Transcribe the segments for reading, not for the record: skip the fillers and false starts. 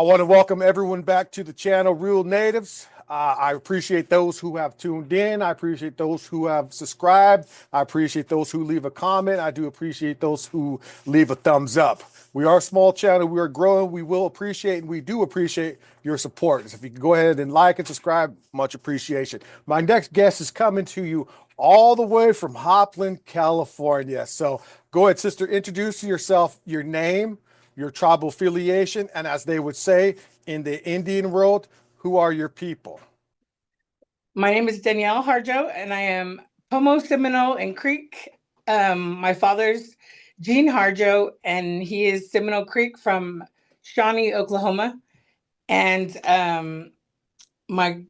I want to welcome everyone back to the channel, Real Natives. I appreciate those who have tuned in. I appreciate those who have subscribed. I appreciate those who leave a comment. I do appreciate those who leave a thumbs up. We are a small channel. We are growing. We will appreciate and we do appreciate your support. So if you can go ahead and like and subscribe, much appreciation. My next guest is coming to you all the way from Hopland, California. So go ahead, sister, introduce yourself, your name, your tribal affiliation, and as they would say in the Indian world, who are your people? My name is Danielle Harjo, and I am Pomo, Seminole, and Creek. My father's Gene Harjo, and he is Seminole Creek from Shawnee, Oklahoma. And my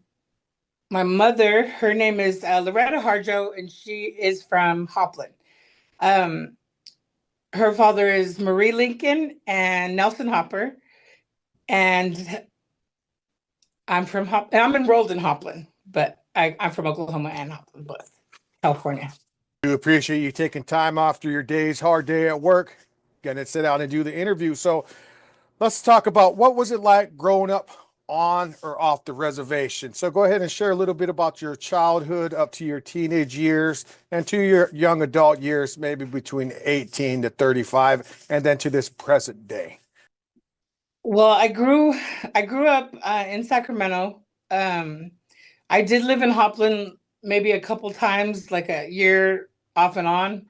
mother, her name is Loretta Harjo, and she is from Hopland. Her father is Marie Lincoln and Nelson Hopper, and I'm enrolled in Hopland, but I'm from Oklahoma and Hopland, both California. I do appreciate you taking time after your hard day at work, getting to sit down and do the interview. So let's talk about what was it like growing up on or off the reservation. So go ahead and share a little bit about your childhood up to your teenage years and to your young adult years, maybe between 18 to 35, and then to this present day. Well, I grew up in Sacramento. I did live in Hopland maybe a couple times, like a year off and on,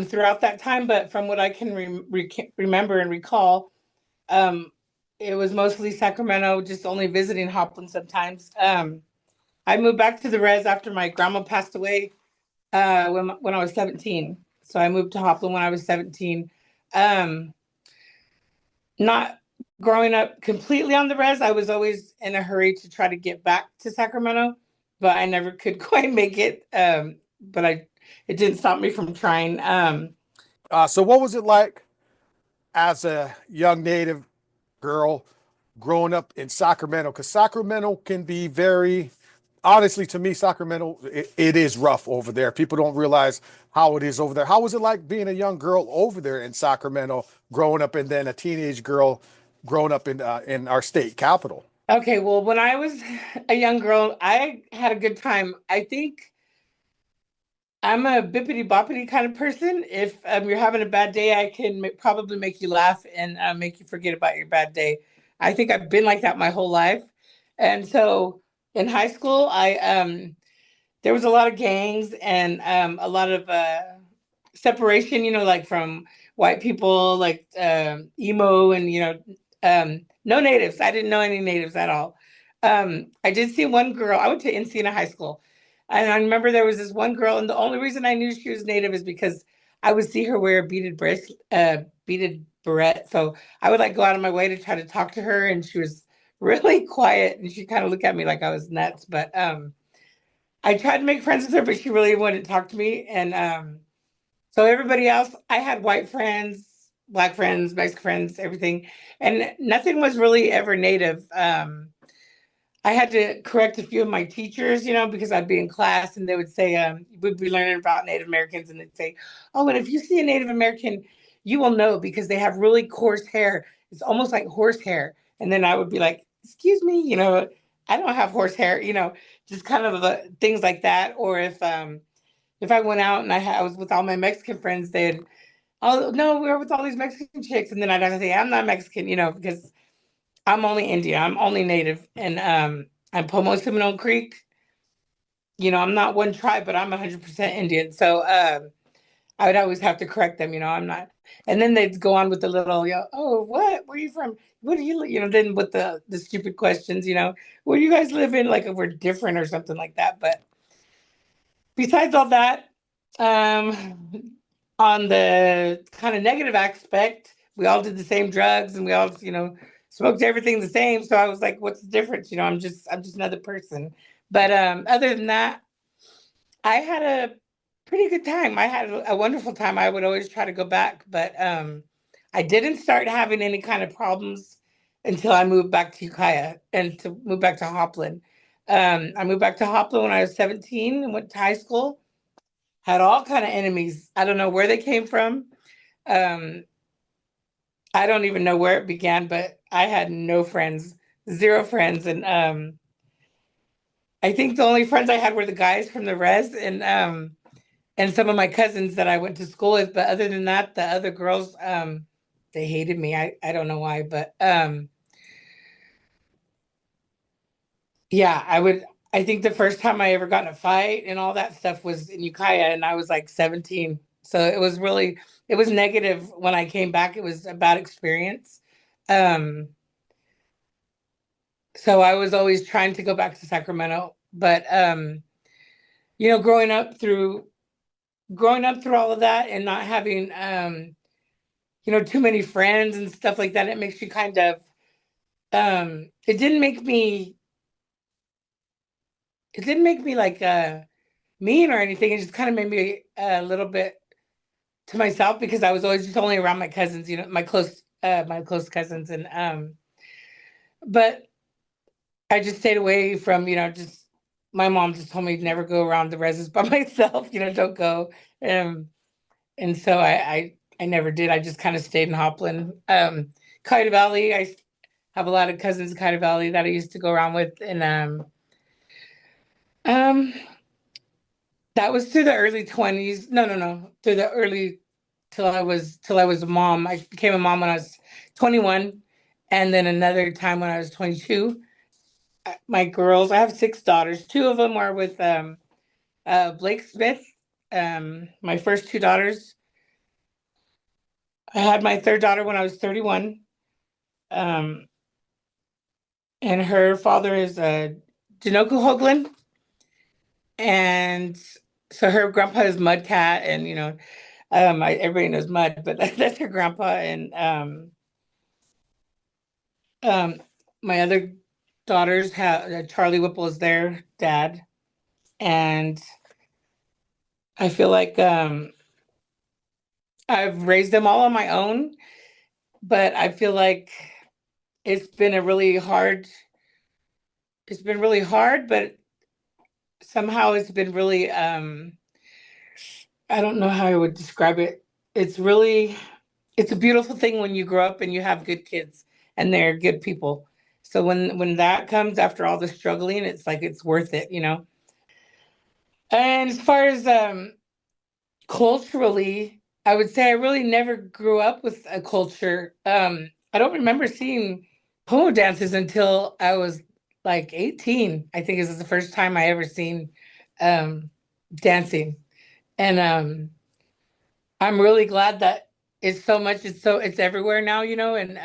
throughout that time. But from what I can remember and recall, it was mostly Sacramento, just only visiting Hopland sometimes. I moved back to the res after my grandma passed away when I was 17. So I moved to Hopland when I was 17. Not growing up completely on the res, I was always in a hurry to try to get back to Sacramento, but I never could quite make it. But it didn't stop me from trying. So what was it like as a young Native girl growing up in Sacramento? Because Sacramento can be very, honestly, to me, Sacramento, it is rough over there. People don't realize how it is over there. How was it like being a young girl over there in Sacramento, growing up, and then a teenage girl growing up in our state capital? Okay, well, when I was a young girl, I had a good time. I think I'm a bippity boppity kind of person. If you're having a bad day, I can probably make you laugh and make you forget about your bad day. I think I've been like that my whole life. And so in high school, I there was a lot of gangs and a lot of separation, like from white people, like emo and, no natives. I didn't know any natives at all. I did see one girl. I went to Encina High School. And I remember there was this one girl, and the only reason I knew she was native is because I would see her wear a beaded beret. So I would like go out of my way to try to talk to her, and she was really quiet, and she kind of looked at me like I was nuts. But I tried to make friends with her, but she really wouldn't talk to me. And so everybody else, I had white friends, black friends, Mexican friends, everything, and nothing was really ever native. I had to correct a few of my teachers, because I'd be in class and they would say, we'd be learning about Native Americans, and they'd say, oh, and if you see a Native American, you will know because they have really coarse hair. It's almost like horse hair. And then I would be like, excuse me, I don't have horse hair, just kind of things like that. Or if I went out and I was with all my Mexican friends, they'd, oh, no, we were with all these Mexican chicks. And then I'd have to say, I'm not Mexican, because I'm only Indian. I'm only Native, and I'm Pomo Seminole Creek. I'm not one tribe, but I'm 100% Indian. So I would always have to correct them. I'm not. And then they'd go on with the little, oh, what? Where are you from? What do you, then with the stupid questions, where do you guys live in? Like if we're different or something like that. But besides all that, on the kind of negative aspect, we all did the same drugs and we all, smoked everything the same. So I was like, what's the difference? I'm just another person. But other than that, I had a pretty good time. I had a wonderful time. I would always try to go back, but I didn't start having any kind of problems until I moved back to Ukiah and to move back to Hopland. I moved back to Hopland when I was 17 and went to high school. Had all kind of enemies. I don't know where they came from. I don't even know where it began, but I had no friends, zero friends. And I think the only friends I had were the guys from the res and some of my cousins that I went to school with. But other than that, the other girls, they hated me. I don't know why, but yeah, I think the first time I ever got in a fight and all that stuff was in Ukiah, and I was like 17. So it was negative when I came back. It was a bad experience. Um, so I was always trying to go back to Sacramento, but you know, growing up through all of that and not having you know, too many friends and stuff like that, it makes you kind of it didn't make me like mean or anything. It just kind of made me a little bit to myself because I was always just only around my cousins, you know, my close cousins. And but I just stayed away from, you know, just my mom just told me to never go around the reses by myself, you know, don't go. Um and so I never did. I just kind of stayed in Hopland. Cuyahoga Valley, I have a lot of cousins in Cuyahoga Valley that I used to go around with. And um that was through the early 20s. No, through the early till I was a mom. I became a mom when I was 21, and then another time when I was 22. My girls, I have six daughters. Two of them are with Blake Smith. My first two daughters. I had my third daughter when I was 31. Um, and her father is Janoku Hoagland, and so her grandpa is Mudcat, and you know, everybody knows Mud, but that's her grandpa. And um, my other daughters have Charlie Whipple is their dad, and I feel like I've raised them all on my own, but I feel like it's been a really hard. It's been really hard, but somehow it's been really I don't know how I would describe it. It's really it's a beautiful thing when you grow up and you have good kids and they're good people. So when that comes after all the struggling, it's like it's worth it, you know. And as far as culturally, I would say I really never grew up with a culture. I don't remember seeing pomo dances until I was like 18. I think this is the first time I ever seen um, dancing. And I'm really glad that it's everywhere now, you know. And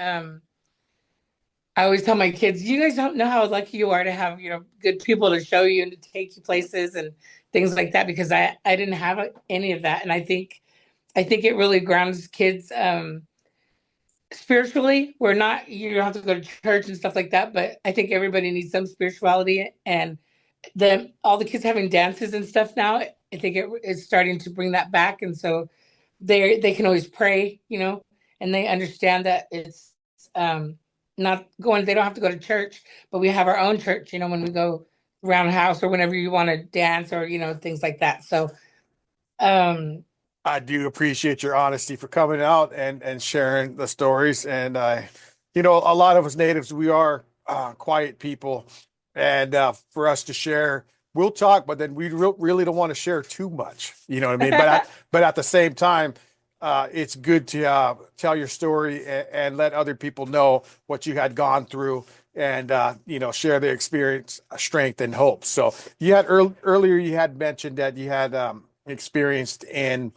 I always tell my kids, you guys don't know how lucky you are to have, you know, good people to show you and to take you places and things like that, because I didn't have any of that. And I think it really grounds kids spiritually. We're not You don't have to go to church and stuff like that, but I think everybody needs some spirituality. And then all the kids having dances and stuff now, I think it's starting to bring that back. And so they can always pray, you know, and they understand that it's um not going, they don't have to go to church, but we have our own church, you know, when we go around the house or whenever you want to dance or, you know, things like that. So um I do appreciate your honesty for coming out and sharing the stories. And you know, a lot of us natives, we are quiet people, and for us to share, we'll talk, but then we really don't want to share too much. You know what I mean? But at the same time, it's good to tell your story and let other people know what you had gone through. And you know, share the experience, strength, and hope. So you had earlier, you had mentioned that you had experienced in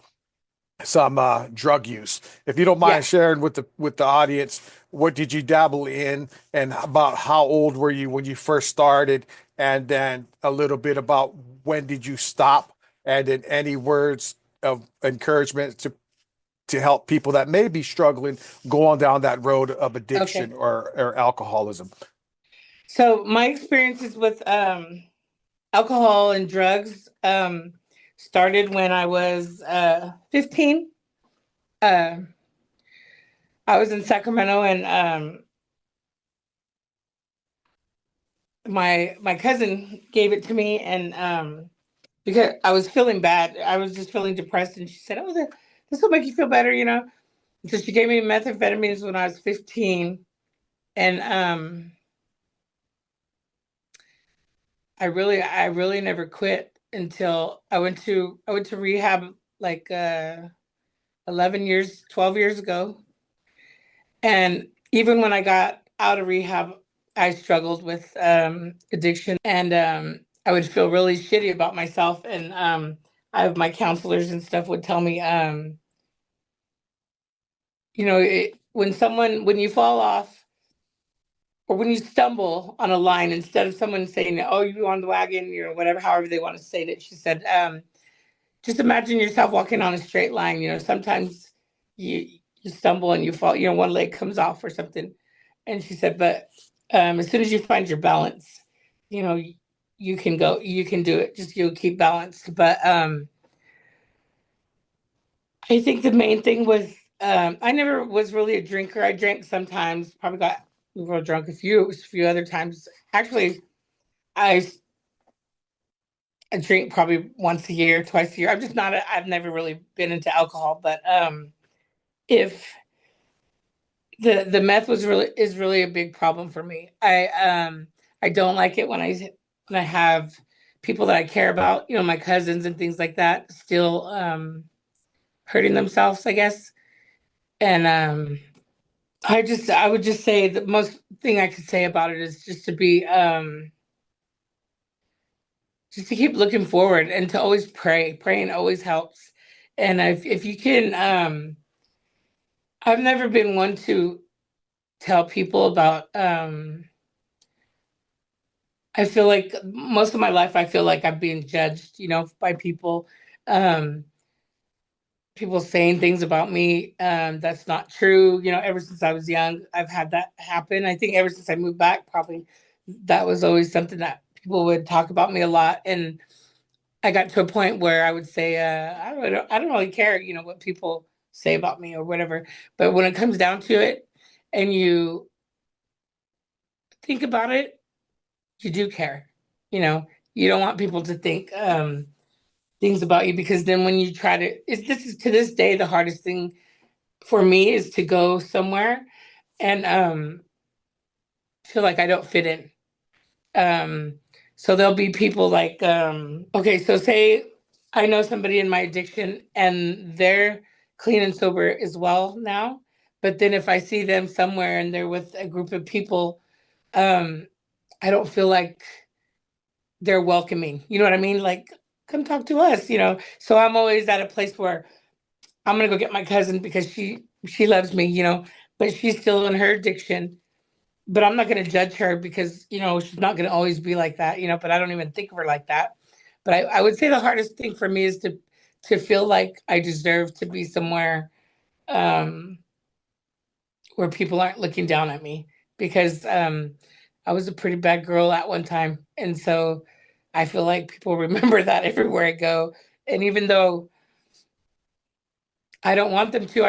some drug use. If you don't mind yeah. sharing with the audience, what did you dabble in, and about how old were you when you first started, and then a little bit about when did you stop, and then any words of encouragement to help people that may be struggling going down that road of addiction Okay. or alcoholism. So my experiences with alcohol and drugs started when I was 15. uh I was in Sacramento, and my cousin gave it to me. And because I was feeling bad, I was just feeling depressed, and she said, "Oh, this will make you feel better," you know. So she gave me methamphetamines when I was 15. And I really never quit until I went to rehab like 11 years, 12 years ago. And even when I got out of rehab, I struggled with addiction, and I would feel really shitty about myself. And I have my counselors and stuff would tell me, when you fall off or when you stumble on a line, instead of someone saying, "Oh, you on the wagon," whatever, however they want to say it, she said, just imagine yourself walking on a straight line. Sometimes you stumble and you fall, one leg comes off or something. And she said, but as soon as you find your balance, you know, you can do it. Just you'll keep balanced. But I think the main thing was I never was really a drinker. I drank sometimes, probably got real drunk a few other times. Actually, I I drink probably once a year, twice a year. I'm just not. I've never really been into alcohol, but if the meth is really a big problem for me. I don't like it when I have people that I care about, my cousins and things like that, still hurting themselves, I guess. And I would just say the most thing I could say about it is just to keep looking forward and to always pray. Praying always helps. And if you can, I've never been one to tell people about I feel like most of my life, I feel like I'm being judged, by people, um, people saying things about me that's not true. Ever since I was young, I've had that happen. I think ever since I moved back, probably that was always something that people would talk about me a lot. And I got to a point where I would say, I don't really care, what people say about me or whatever. But when it comes down to it, and you think about it, you do care. You know, you don't want people to think things about you, because then when you try to, this is to this day the hardest thing for me is to go somewhere and feel like I don't fit in. Um, so there'll be people like, okay, so say I know somebody in my addiction and they're clean and sober as well now, but then if I see them somewhere and they're with a group of people, um, I don't feel like they're welcoming. You know what I mean? Like, come talk to us, So I'm always at a place where I'm gonna go get my cousin because she loves me, but she's still in her addiction. But I'm not gonna judge her because, she's not gonna always be like that, but I don't even think of her like that. But I would say the hardest thing for me is to feel like I deserve to be somewhere um where people aren't looking down at me, because I was a pretty bad girl at one time. And so I feel like people remember that everywhere I go. And even though I don't want them to,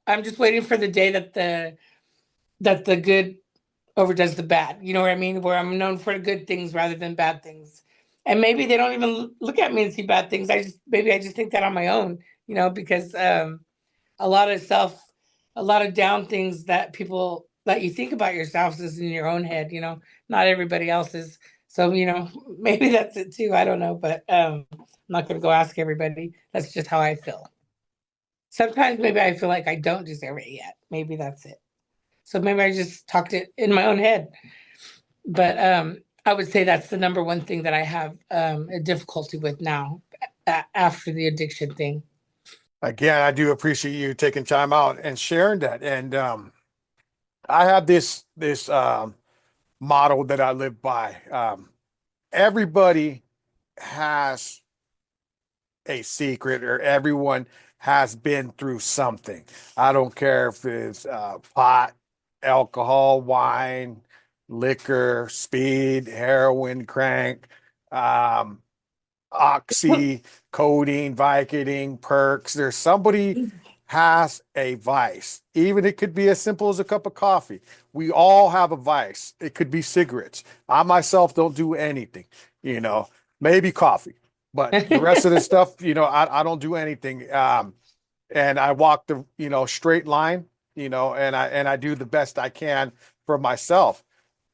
I'm just waiting for the day that the good overdoes the bad. You know what I mean? Where I'm known for good things rather than bad things. And maybe they don't even look at me and see bad things. I just think that on my own, because a lot of self, a lot of down things that people that you think about yourself is in your own head, not everybody else's. So, maybe that's it too. I don't know, but I'm not going to go ask everybody. That's just how I feel. Sometimes maybe I feel like I don't deserve it yet. Maybe that's it. So maybe I just talked it in my own head. But I would say that's the number one thing that I have a difficulty with now, after the addiction thing. Again, I do appreciate you taking time out and sharing that. And I have this model that I live by. Everybody has a secret, or everyone has been through something. I don't care if it's pot, alcohol, wine, liquor, speed, heroin, crank, um, oxy, codeine, Vicodin, perks. There's somebody has a vice. Even it could be as simple as a cup of coffee. We all have a vice. It could be cigarettes. I myself don't do anything, you know, maybe coffee, but the rest of the stuff, I don't do anything. and I walk the, straight line, and I do the best I can for myself.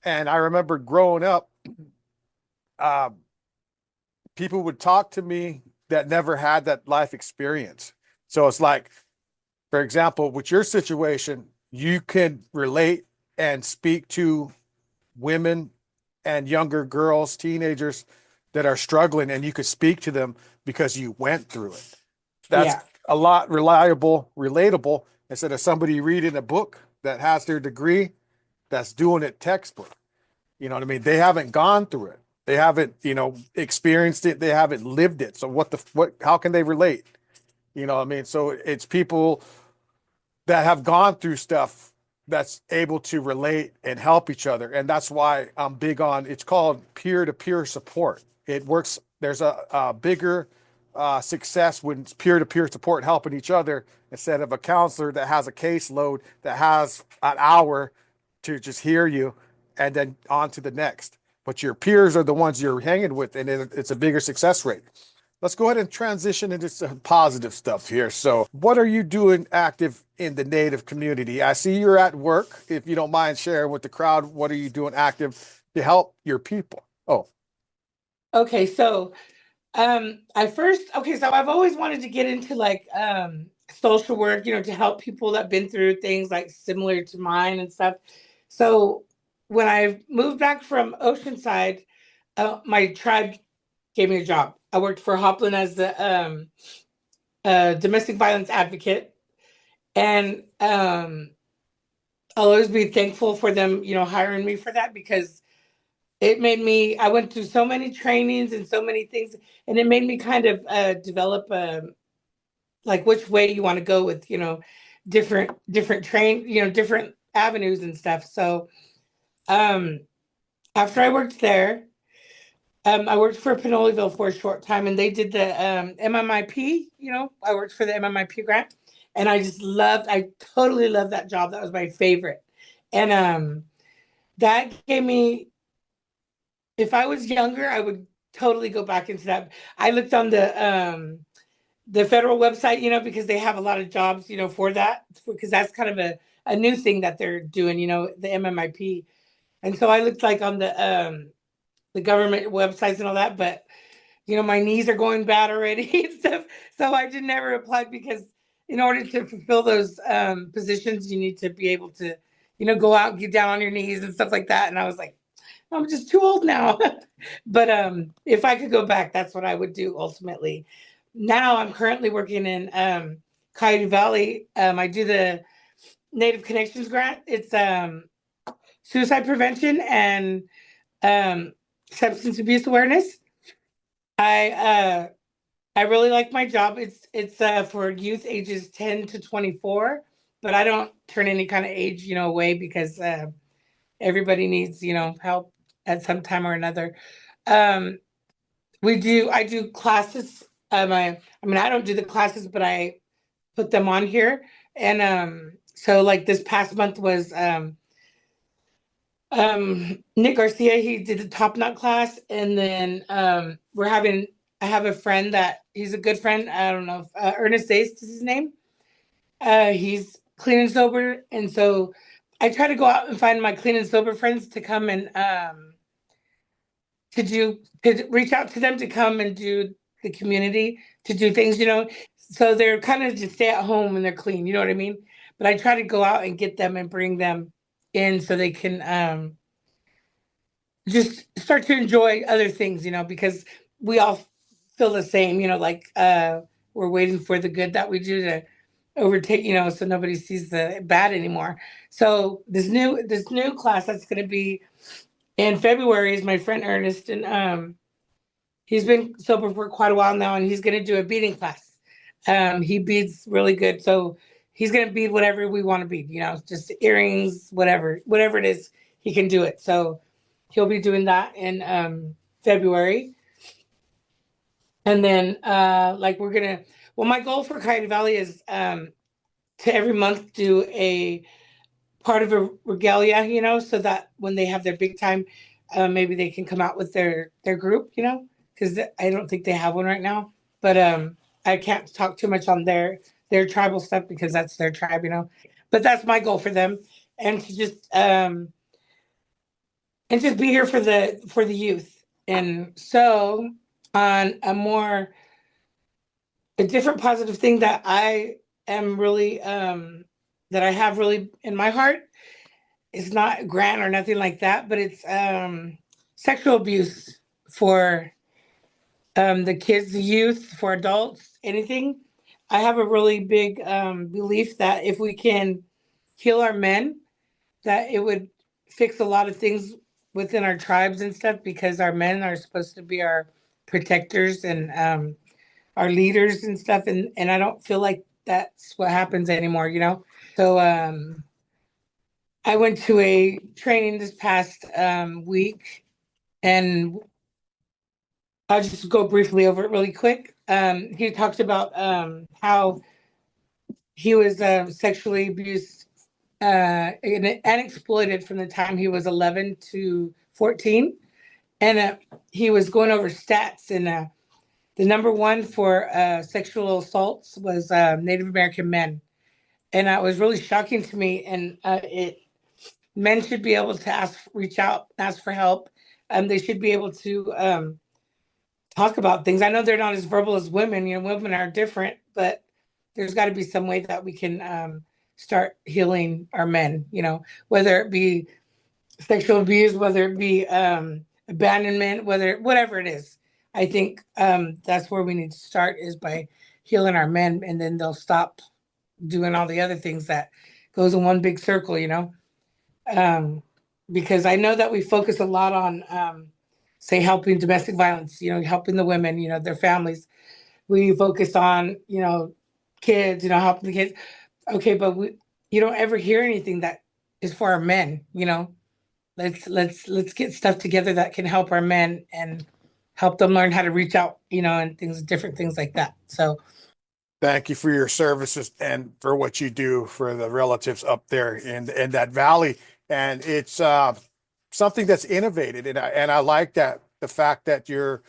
And I remember growing up, uh, people would talk to me that never had that life experience. So it's like, for example, with your situation, you can relate and speak to women and younger girls, teenagers that are struggling, and you could speak to them because you went through it. That's Yeah. a lot reliable, relatable instead of somebody reading a book that has their degree that's doing it textbook. You know what I mean? They haven't gone through it. They haven't, experienced it. They haven't lived it. So how can they relate? You know what I mean? So it's people that have gone through stuff that's able to relate and help each other. And that's why I'm big on, it's called peer-to-peer support. It works. There's a bigger success when it's peer-to-peer support helping each other instead of a counselor that has a caseload that has an hour to just hear you and then on to the next. But your peers are the ones you're hanging with, and it's a bigger success rate. Let's go ahead and transition into some positive stuff here. So, what are you doing active in the Native community? I see you're at work. If you don't mind sharing with the crowd, what are you doing active to help your people? Oh, Okay, so so I've always wanted to get into like social work, to help people that been through things like similar to mine and stuff. So when I moved back from Oceanside, my tribe gave me a job. I worked for Hopland as the domestic violence advocate, and I'll always be thankful for them, hiring me for that because it made me. I went through so many trainings and so many things, and it made me kind of develop like which way you want to go with, different train, different avenues and stuff. So um, after I worked there, I worked for Pinoleville for a short time, and they did the MMIP. I worked for the MMIP grant, and I totally loved that job. That was my favorite, and that gave me. If I was younger, I would totally go back into that. I looked on the federal website, because they have a lot of jobs, for that, because that's kind of a new thing that they're doing, the MMIP. And so I looked like on the government websites and all that, but my knees are going bad already and stuff. So I did never apply because in order to fulfill those positions, you need to be able to, go out, get down on your knees and stuff like that. And I was like, I'm just too old now. But if I could go back, that's what I would do ultimately. Now I'm currently working in Coyote Valley. I do the Native Connections grant. It's suicide prevention and um, substance abuse awareness. I I really like my job. It's for youth ages 10 to 24, but I don't turn any kind of age, away because everybody needs, help at some time or another. Um, I do classes. I don't do the classes, but I put them on here. And so like this past month was Nick Garcia, he did the top knot class, and then I have a friend that he's a good friend. I don't know if Ernest Ace is his name. He's clean and sober, and so I try to go out and find my clean and sober friends to come and to reach out to them to come and do the community, to do things, so they're kind of just stay at home and they're clean, you know what I mean? But I try to go out and get them and bring them in so they can just start to enjoy other things, because we all feel the same, like we're waiting for the good that we do to overtake, so nobody sees the bad anymore. So this new class that's going to be in February is my friend Ernest, and he's been sober for quite a while now, and he's going to do a beading class. He beads really good, so he's going to bead whatever we want to bead. Just earrings, whatever it is, he can do it. So he'll be doing that in February, and then like we're gonna. Well, my goal for Coyote Valley is to every month do a part of a regalia, so that when they have their big time, maybe they can come out with their group, because I don't think they have one right now. But I can't talk too much on their their tribal stuff because that's their tribe, you know. But that's my goal for them, and and just be here for the youth. And so on a different positive thing that I am really that I have really in my heart, it's not grant or nothing like that, but it's sexual abuse for the kids, the youth, for adults, anything. I have a really big belief that if we can heal our men, that it would fix a lot of things within our tribes and stuff, because our men are supposed to be our protectors and our leaders and stuff, and I don't feel like that's what happens anymore, you know. So I went to a training this past week, and I'll just go briefly over it really quick. He talked about how he was sexually abused and exploited from the time he was 11 to 14. And he was going over stats, and the number one for sexual assaults was Native American men. And it was really shocking to me. And men should be able to reach out, ask for help. They should be able to talk about things. I know they're not as verbal as women. You know, women are different, but there's got to be some way that we can start healing our men. You know, whether it be sexual abuse, whether it be abandonment, whatever it is. I think that's where we need to start, is by healing our men, and then they'll stop doing all the other things that goes in one big circle. You know, because I know that we focus a lot on, say, helping domestic violence, you know, helping the women, you know, their families. We focus on, you know, kids, you know, helping the kids. Okay, but you don't ever hear anything that is for our men, you know. Let's get stuff together that can help our men and help them learn how to reach out, you know, and different things like that. So Thank you for your services and for what you do for the relatives up there in that valley. And it's something that's innovated, and I like that, the fact that you're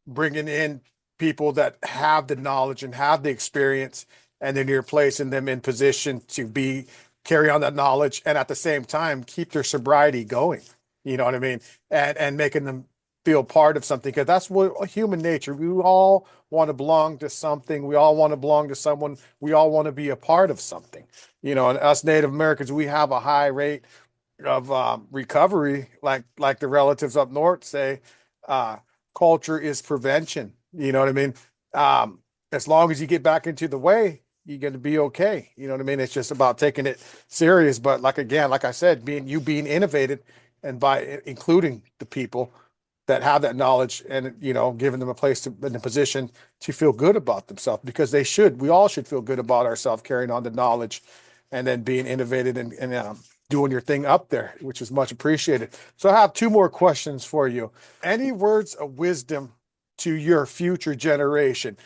bringing in people that have the knowledge and have the experience, and then you're placing them in position to be carry on that knowledge, and at the same time keep their sobriety going. You know what I mean? And making them feel part of something, because that's what human nature. We all want to belong to something. We all want to belong to someone. We all want to be a part of something. You know, and us Native Americans, we have a high rate of recovery, like the relatives up north say. Uh, Culture is prevention. You know what I mean? As long as you get back into the way, you're going to be okay. You know what I mean? It's just about taking it serious. But like, again, like I said, being innovative, and by including the people that have that knowledge, and giving them a place to in a position to feel good about themselves, because they should. We all should feel good about ourselves, carrying on the knowledge, and then being innovative and doing your thing up there, which is much appreciated. So I have two more questions for you. Any words of wisdom to your future generation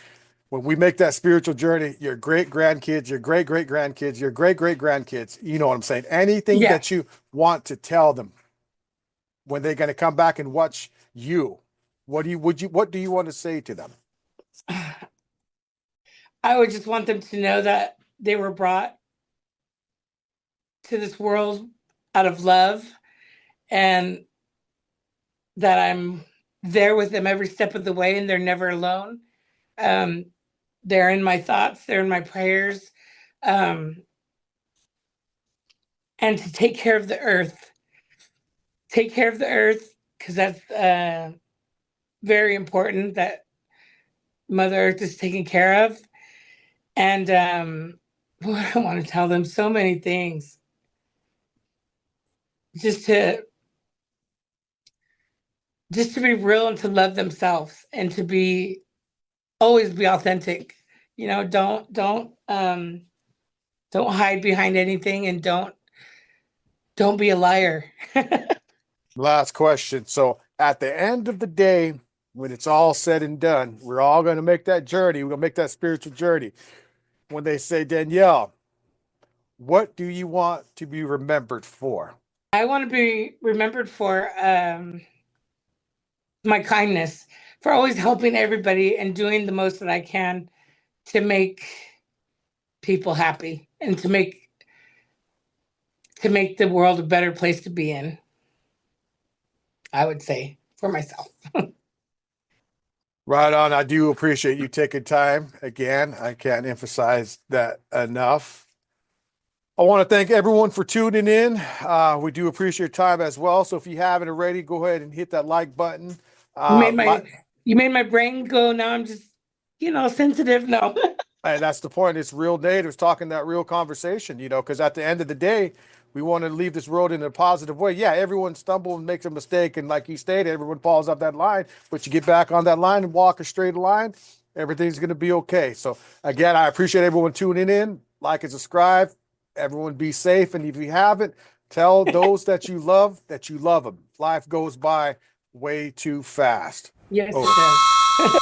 when we make that spiritual journey? Your great grandkids, your great great grandkids, your great great grandkids. You know what I'm saying? Anything yeah, that you want to tell them when they're going to come back and watch you? What do you want to say to them? I would just want them to know that they were brought to this world out of love, and that I'm there with them every step of the way, and they're never alone. Um, they're in my thoughts, they're in my prayers, um, and to take care of the earth. Take care of the earth, because that's very important, that Mother Earth is taken care of. And what I want to tell them, so many things. Just to be real, and to love themselves, and to be always be authentic. You know, don't hide behind anything, and don't be a liar. Last question. So at the end of the day, when it's all said and done, we're all going to make that journey. We're going to make that spiritual journey. When they say, Danielle, what do you want to be remembered for? I want to be remembered for my kindness, for always helping everybody and doing the most that I can to make people happy and to make the world a better place to be in. I would say for myself. Right on. I do appreciate you taking time. Again, I can't emphasize that enough. I want to thank everyone for tuning in. We do appreciate your time as well. So if you haven't already, go ahead and hit that like button. You made my brain go. Now I'm just, sensitive. No. And that's the point. It's real natives talking that real conversation, because at the end of the day, we want to leave this world in a positive way. Yeah, everyone stumbles and makes a mistake. And like you stated, everyone falls off that line, but you get back on that line and walk a straight line, everything's going to be okay. So again, I appreciate everyone tuning in. Like and subscribe. Everyone be safe. And if you haven't, tell those that you love them. Life goes by way too fast. Yes, it does.